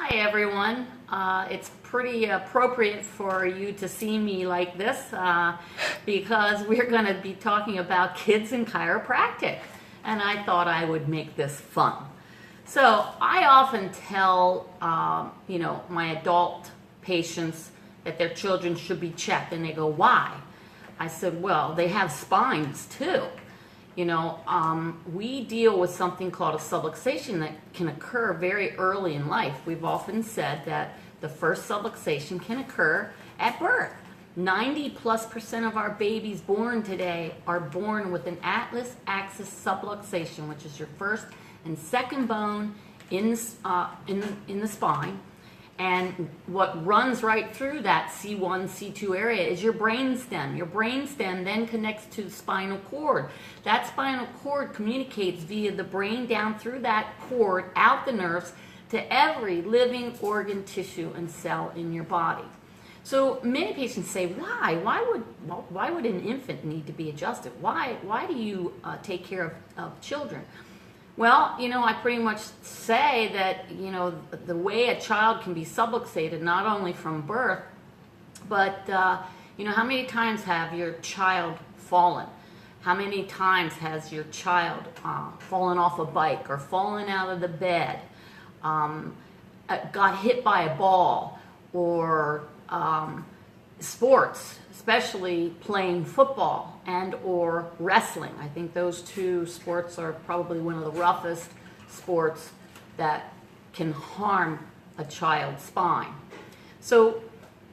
Hi everyone. It's pretty appropriate for you to see me like this because we're going to be talking about kids and chiropractic, and I thought I would make this fun. So I often tell my adult patients that their children should be checked, and they go, "Why?" I said, "Well, they have spines too." We deal with something called a subluxation that can occur very early in life. We've often said that the first subluxation can occur at birth. 90+% of our babies born today are born with an atlas axis subluxation, which is your first and second bone in the spine. And what runs right through that C1, C2 area is your brainstem. Your brainstem then connects to the spinal cord. That spinal cord communicates via the brain down through that cord, out the nerves, to every living organ, tissue, and cell in your body. So many patients say, why? Why would an infant need to be adjusted? Why do you take care of children? Well, I pretty much say that, the way a child can be subluxated, not only from birth, but, how many times have your child fallen? How many times has your child fallen off a bike or fallen out of the bed, got hit by a ball, or sports, especially playing football and or wrestling. I think those two sports are probably one of the roughest sports that can harm a child's spine. So,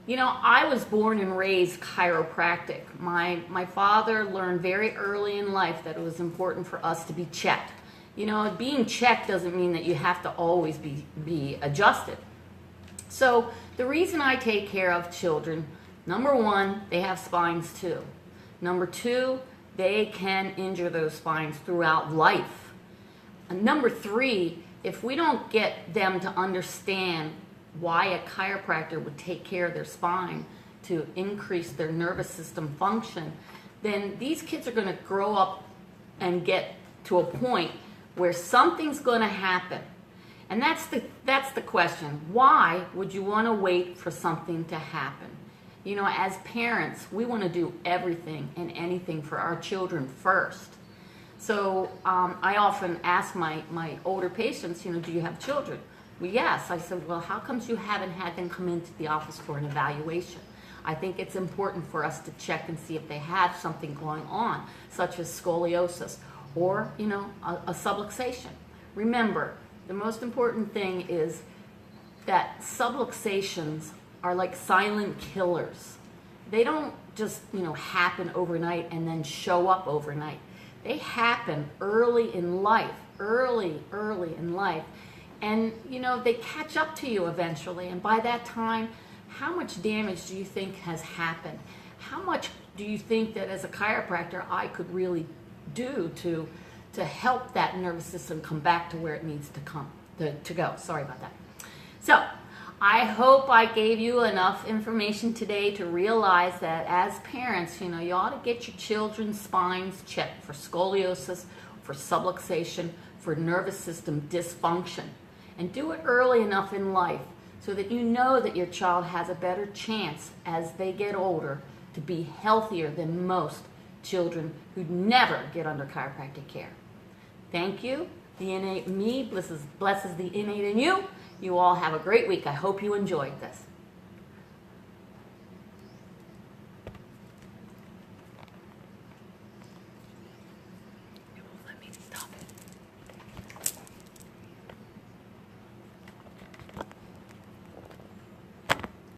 I was born and raised chiropractic. My father learned very early in life that it was important for us to be checked. Being checked doesn't mean that you have to always be adjusted. So the reason I take care of children, number one, they have spines too. Number two, they can injure those spines throughout life. And number three, if we don't get them to understand why a chiropractor would take care of their spine to increase their nervous system function, then these kids are going to grow up and get to a point where something's going to happen. And that's the question. Why would you want to wait for something to happen? As parents, we want to do everything and anything for our children first. So I often ask my older patients, do you have children? Well, yes. I said, well, how comes you haven't had them come into the office for an evaluation? I think it's important for us to check and see if they have something going on, such as scoliosis or, a subluxation. Remember, the most important thing is that subluxations are like silent killers. They don't just, happen overnight and then show up overnight. They happen early in life, early in life. And, they catch up to you eventually. And by that time, how much damage do you think has happened? How much do you think that as a chiropractor I could really do to help that nervous system come back to where it needs to go? Sorry about that. So I hope I gave you enough information today to realize that as parents, you ought to get your children's spines checked for scoliosis, for subluxation, for nervous system dysfunction. And do it early enough in life so that you know that your child has a better chance as they get older to be healthier than most children who never get under chiropractic care. Thank you. The innate in me blesses the innate in you. You all have a great week. I hope you enjoyed this.